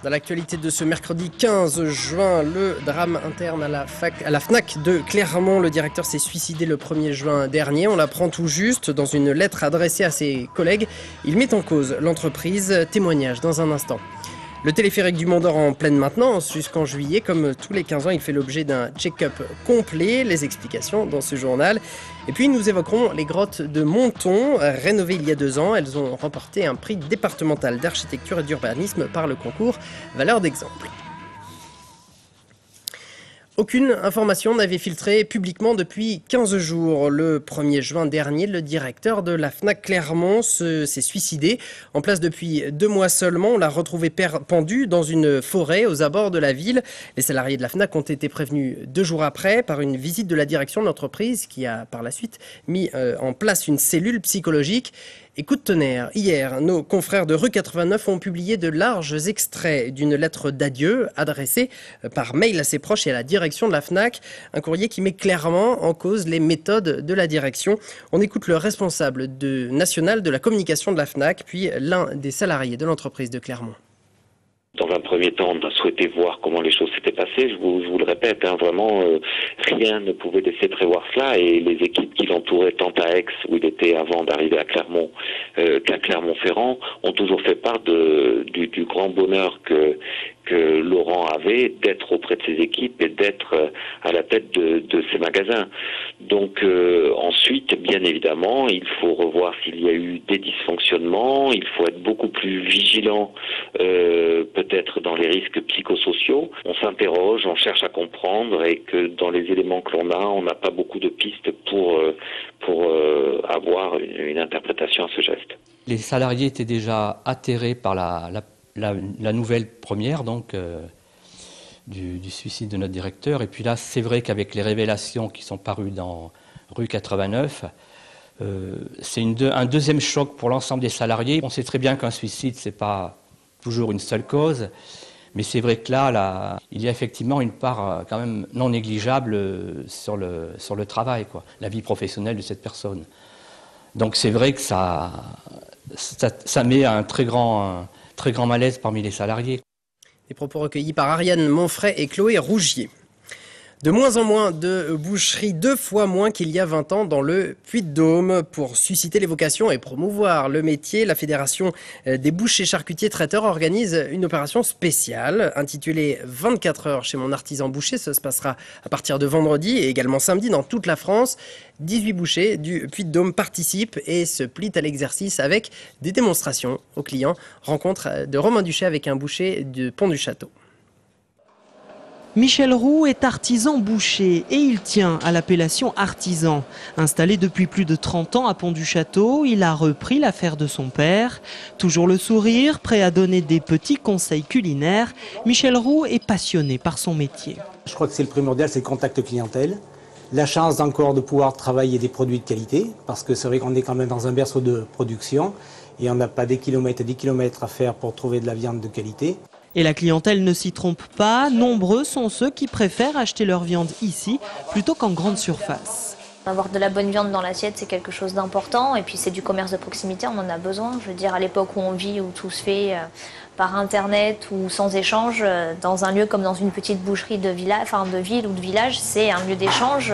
Dans l'actualité de ce mercredi 15 juin, le drame interne à la FNAC de Clermont. Le directeur s'est suicidé le 1er juin dernier. On l'apprend tout juste dans une lettre adressée à ses collègues. Il met en cause l'entreprise. Témoignage dans un instant. Le téléphérique du Mont d'Or en pleine maintenance jusqu'en juillet. Comme tous les 15 ans, il fait l'objet d'un check-up complet. Les explications dans ce journal. Et puis nous évoquerons les grottes de Monton, rénovées il y a 2 ans. Elles ont remporté un prix départemental d'architecture et d'urbanisme par le concours Valeur d'exemple. Aucune information n'avait filtré publiquement depuis 15 jours. Le 1er juin dernier, le directeur de la FNAC Clermont s'est suicidé. En place depuis 2 mois seulement, on l'a retrouvé pendu dans une forêt aux abords de la ville. Les salariés de la FNAC ont été prévenus 2 jours après par une visite de la direction de l'entreprise qui a par la suite mis en place une cellule psychologique. Et coup de tonnerre, hier, nos confrères de Rue 89 ont publié de larges extraits d'une lettre d'adieu adressée par mail à ses proches et à la direction de la FNAC. Un courrier qui met clairement en cause les méthodes de la direction. On écoute le responsable national de la communication de la FNAC, puis l'un des salariés de l'entreprise de Clermont. Dans un premier temps, on a souhaité voir comment les choses s'étaient passées. Je vous le répète, vraiment, rien ne pouvait laisser prévoir cela. Et les équipes qui l'entouraient, tant à Aix, où il était avant d'arriver à Clermont, qu'à Clermont-Ferrand, ont toujours fait part du grand bonheur que Laurent avait d'être auprès de ses équipes et d'être à la tête de ses magasins. Donc ensuite, bien évidemment, il faut revoir s'il y a eu des dysfonctionnements, il faut être beaucoup plus vigilant peut-être dans les risques psychosociaux. On s'interroge, on cherche à comprendre et que dans les éléments que l'on a, on n'a pas beaucoup de pistes pour avoir une interprétation à ce geste. Les salariés étaient déjà atterrés par la nouvelle première donc du suicide de notre directeur. Et puis là, c'est vrai qu'avec les révélations qui sont parues dans Rue 89, c'est un deuxième choc pour l'ensemble des salariés. On sait très bien qu'un suicide, c'est pas toujours une seule cause, mais c'est vrai que là, il y a effectivement une part quand même non négligeable sur le travail, quoi, la vie professionnelle de cette personne. Donc c'est vrai que ça met un très grand malaise parmi les salariés. Les propos recueillis par Ariane Monfray et Chloé Rougier. De moins en moins de boucheries, 2 fois moins qu'il y a 20 ans dans le Puy-de-Dôme. Pour susciter les vocations et promouvoir le métier, la Fédération des bouchers charcutiers traiteurs organise une opération spéciale intitulée 24 heures chez mon artisan boucher. Ça se passera à partir de vendredi et également samedi dans toute la France. 18 bouchers du Puy-de-Dôme participent et se plient à l'exercice avec des démonstrations aux clients. Rencontre de Romain Duché avec un boucher de Pont-du-Château. Michel Roux est artisan boucher et il tient à l'appellation artisan. Installé depuis plus de 30 ans à Pont-du-Château, il a repris l'affaire de son père. Toujours le sourire, prêt à donner des petits conseils culinaires, Michel Roux est passionné par son métier. Je crois que c'est le primordial, c'est le contact clientèle. La chance encore de pouvoir travailler des produits de qualité, parce que c'est vrai qu'on est quand même dans un berceau de production et on n'a pas des kilomètres et des kilomètres à faire pour trouver de la viande de qualité. Et la clientèle ne s'y trompe pas, nombreux sont ceux qui préfèrent acheter leur viande ici plutôt qu'en grande surface. Avoir de la bonne viande dans l'assiette, c'est quelque chose d'important et puis c'est du commerce de proximité, on en a besoin. Je veux dire, à l'époque où on vit, où tout se fait par internet ou sans échange, dans un lieu comme dans une petite boucherie de ville ou de village, c'est un lieu d'échange.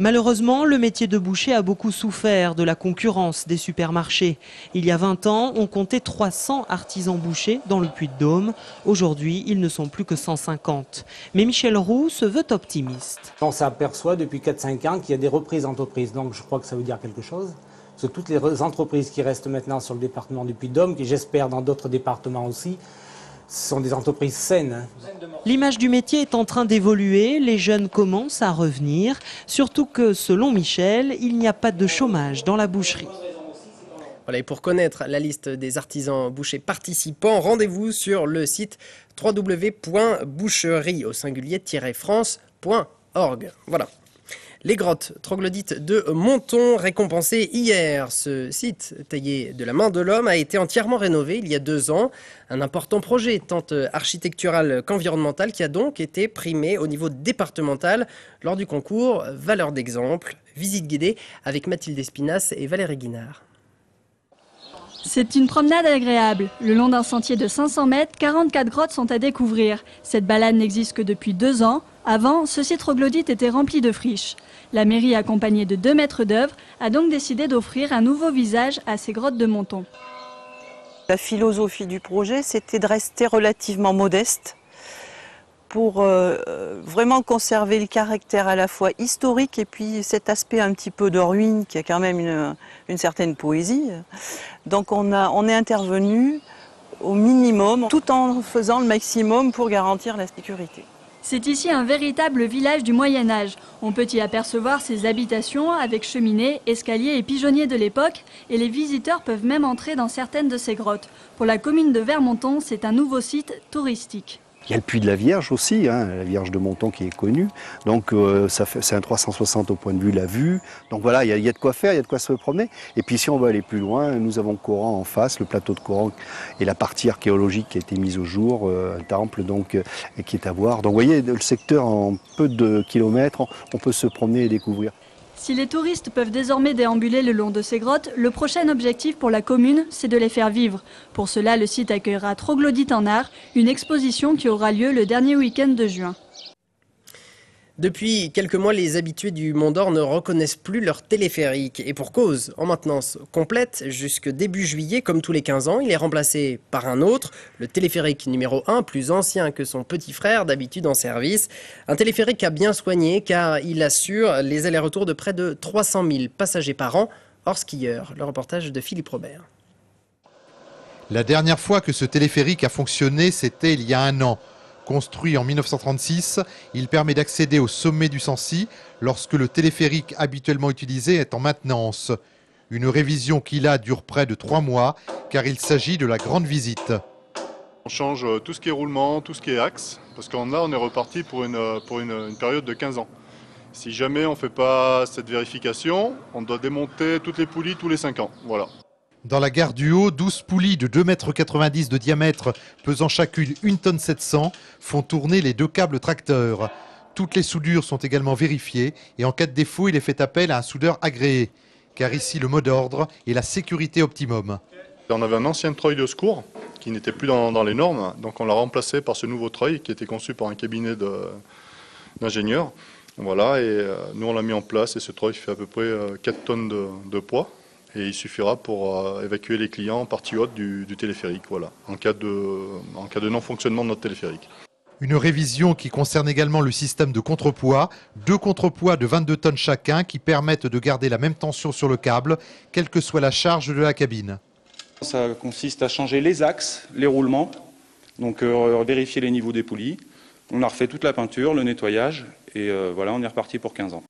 Malheureusement, le métier de boucher a beaucoup souffert de la concurrence des supermarchés. Il y a 20 ans, on comptait 300 artisans bouchers dans le Puy-de-Dôme. Aujourd'hui, ils ne sont plus que 150. Mais Michel Roux se veut optimiste. On s'aperçoit depuis 4-5 ans qu'il y a des reprises d'entreprises, donc je crois que ça veut dire quelque chose. Parce que toutes les entreprises qui restent maintenant sur le département du Puy-de-Dôme, qui j'espère dans d'autres départements aussi, ce sont des entreprises saines. L'image du métier est en train d'évoluer, les jeunes commencent à revenir, surtout que, selon Michel, il n'y a pas de chômage dans la boucherie. Voilà, et pour connaître la liste des artisans bouchers participants, rendez-vous sur le site www.boucherie-france.org. Voilà. Les grottes troglodytes de Monton, récompensées hier. Ce site, taillé de la main de l'homme, a été entièrement rénové il y a 2 ans. Un important projet tant architectural qu'environnemental qui a donc été primé au niveau départemental lors du concours Valeur d'exemple. Visite guidée avec Mathilde Espinas et Valérie Guinard. C'est une promenade agréable. Le long d'un sentier de 500 mètres, 44 grottes sont à découvrir. Cette balade n'existe que depuis 2 ans. Avant, ce site troglodyte était rempli de friches. La mairie, accompagnée de 2 maîtres d'œuvre, a donc décidé d'offrir un nouveau visage à ces grottes de Monton. La philosophie du projet, c'était de rester relativement modeste pour vraiment conserver le caractère à la fois historique et puis cet aspect un petit peu de ruine qui a quand même une certaine poésie. Donc on est intervenu au minimum tout en faisant le maximum pour garantir la sécurité. C'est ici un véritable village du Moyen-Âge. On peut y apercevoir ces habitations avec cheminées, escaliers et pigeonniers de l'époque et les visiteurs peuvent même entrer dans certaines de ces grottes. Pour la commune de Vermonton, c'est un nouveau site touristique. Il y a le puits de la Vierge aussi, la Vierge de Monton qui est connue. Donc c'est un 360 au point de vue la vue. Donc voilà, il y a de quoi faire, il y a de quoi se promener. Et puis si on veut aller plus loin, nous avons Coran en face, le plateau de Coran et la partie archéologique qui a été mise au jour, un temple donc qui est à voir. Donc vous voyez, le secteur en peu de kilomètres, on peut se promener et découvrir. Si les touristes peuvent désormais déambuler le long de ces grottes, le prochain objectif pour la commune, c'est de les faire vivre. Pour cela, le site accueillera Troglodyte en art, une exposition qui aura lieu le dernier week-end de juin. Depuis quelques mois, les habitués du Mont d'Or ne reconnaissent plus leur téléphérique. Et pour cause, en maintenance complète, jusque début juillet, comme tous les 15 ans, il est remplacé par un autre, le téléphérique numéro 1, plus ancien que son petit frère, d'habitude en service. Un téléphérique à bien soigner car il assure les allers-retours de près de 300 000 passagers par an, hors skieurs. Le reportage de Philippe Robert. La dernière fois que ce téléphérique a fonctionné, c'était il y a 1 an. Construit en 1936, il permet d'accéder au sommet du Sancy lorsque le téléphérique habituellement utilisé est en maintenance. Une révision qui là dure près de 3 mois car il s'agit de la grande visite. On change tout ce qui est roulement, tout ce qui est axe, parce qu'on est reparti pour une période de 15 ans. Si jamais on ne fait pas cette vérification, on doit démonter toutes les poulies tous les 5 ans. Voilà. Dans la gare du Haut, 12 poulies de 2,90 m de diamètre, pesant chacune 1,7 tonne, font tourner les 2 câbles tracteurs. Toutes les soudures sont également vérifiées et en cas de défaut, il est fait appel à un soudeur agréé. Car ici, le mot d'ordre est la sécurité optimum. On avait un ancien treuil de secours qui n'était plus dans les normes, donc on l'a remplacé par ce nouveau treuil qui était conçu par un cabinet d'ingénieurs. Voilà, et nous on l'a mis en place et ce treuil fait à peu près 4 tonnes de poids. Et il suffira pour évacuer les clients en partie haute du téléphérique, voilà, en cas de non-fonctionnement de notre téléphérique. Une révision qui concerne également le système de contrepoids, 2 contrepoids de 22 tonnes chacun qui permettent de garder la même tension sur le câble, quelle que soit la charge de la cabine. Ça consiste à changer les axes, les roulements, donc vérifier les niveaux des poulies. On a refait toute la peinture, le nettoyage, et voilà, on est reparti pour 15 ans.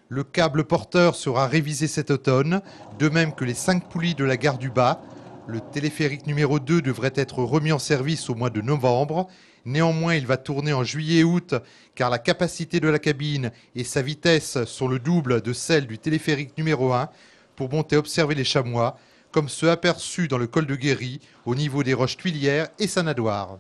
Le câble porteur sera révisé cet automne, de même que les 5 poulies de la gare du Bas. Le téléphérique numéro 2 devrait être remis en service au mois de novembre. Néanmoins, il va tourner en juillet et août, car la capacité de la cabine et sa vitesse sont le double de celle du téléphérique numéro 1 pour monter observer les chamois, comme ceux aperçus dans le col de Guéry, au niveau des Roches Tuilières et Sanadoire.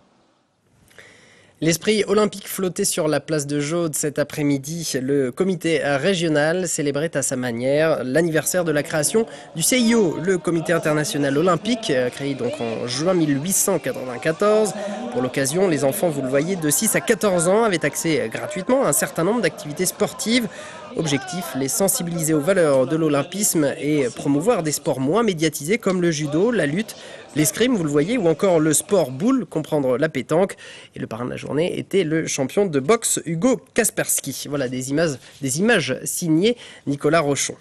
L'esprit olympique flottait sur la place de Jaude cet après-midi. Le comité régional célébrait à sa manière l'anniversaire de la création du CIO, le comité international olympique, créé donc en juin 1894. Pour l'occasion, les enfants, vous le voyez, de 6 à 14 ans avaient accès gratuitement à un certain nombre d'activités sportives. Objectif, les sensibiliser aux valeurs de l'olympisme et promouvoir des sports moins médiatisés comme le judo, la lutte, l'escrime, vous le voyez, ou encore le sport boule, comprendre la pétanque. Et le parrain de la journée était le champion de boxe Hugo Kaspersky. Voilà des images signées Nicolas Rochon.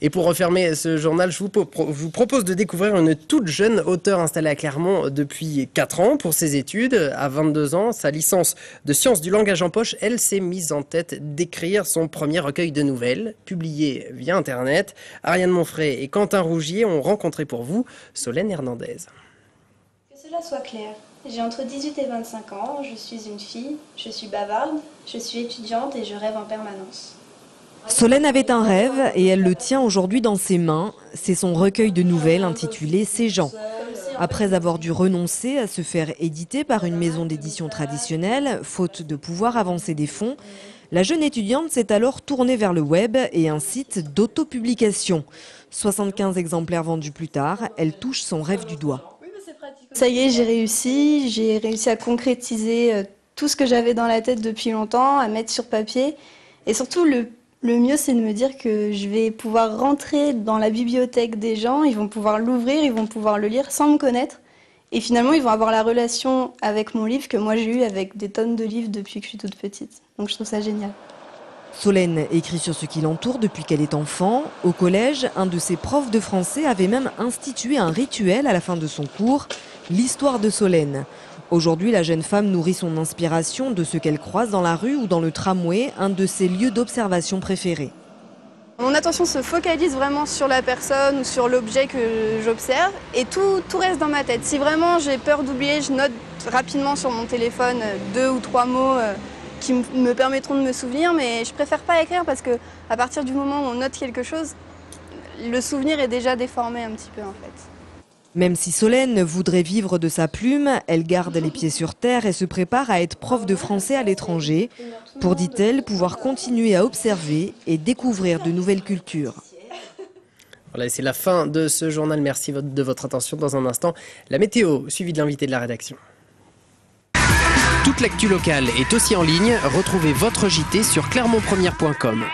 Et pour refermer ce journal, je vous propose de découvrir une toute jeune auteure installée à Clermont depuis 4 ans pour ses études. À 22 ans, sa licence de sciences du langage en poche, elle s'est mise en tête d'écrire son premier recueil de nouvelles, publié via Internet. Ariane Monfray et Quentin Rougier ont rencontré pour vous Solène Hernandez. Que cela soit clair, j'ai entre 18 et 25 ans, je suis une fille, je suis bavarde, je suis étudiante et je rêve en permanence. Solène avait un rêve et elle le tient aujourd'hui dans ses mains. C'est son recueil de nouvelles intitulé « C'est Jean ». Après avoir dû renoncer à se faire éditer par une maison d'édition traditionnelle, faute de pouvoir avancer des fonds, la jeune étudiante s'est alors tournée vers le web et un site d'autopublication. 75 exemplaires vendus plus tard, elle touche son rêve du doigt. Ça y est, j'ai réussi à concrétiser tout ce que j'avais dans la tête depuis longtemps, à mettre sur papier. Et surtout, le mieux, c'est de me dire que je vais pouvoir rentrer dans la bibliothèque des gens, ils vont pouvoir l'ouvrir, ils vont pouvoir le lire sans me connaître. Et finalement, ils vont avoir la relation avec mon livre que moi j'ai eu avec des tonnes de livres depuis que je suis toute petite. Donc je trouve ça génial. Solène écrit sur ce qui l'entoure depuis qu'elle est enfant. Au collège, un de ses profs de français avait même institué un rituel à la fin de son cours, l'histoire de Solène. Aujourd'hui, la jeune femme nourrit son inspiration de ce qu'elle croise dans la rue ou dans le tramway, un de ses lieux d'observation préférés. Mon attention se focalise vraiment sur la personne ou sur l'objet que j'observe et tout reste dans ma tête. Si vraiment j'ai peur d'oublier, je note rapidement sur mon téléphone 2 ou 3 mots qui me permettront de me souvenir, mais je préfère pas écrire parce que à partir du moment où on note quelque chose, le souvenir est déjà déformé un petit peu en fait. Même si Solène voudrait vivre de sa plume, elle garde les pieds sur terre et se prépare à être prof de français à l'étranger pour, dit-elle, pouvoir continuer à observer et découvrir de nouvelles cultures. Voilà, c'est la fin de ce journal. Merci de votre attention. Dans un instant, la météo, suivie de l'invité de la rédaction. Toute l'actu locale est aussi en ligne. Retrouvez votre JT sur clermontpremière.com.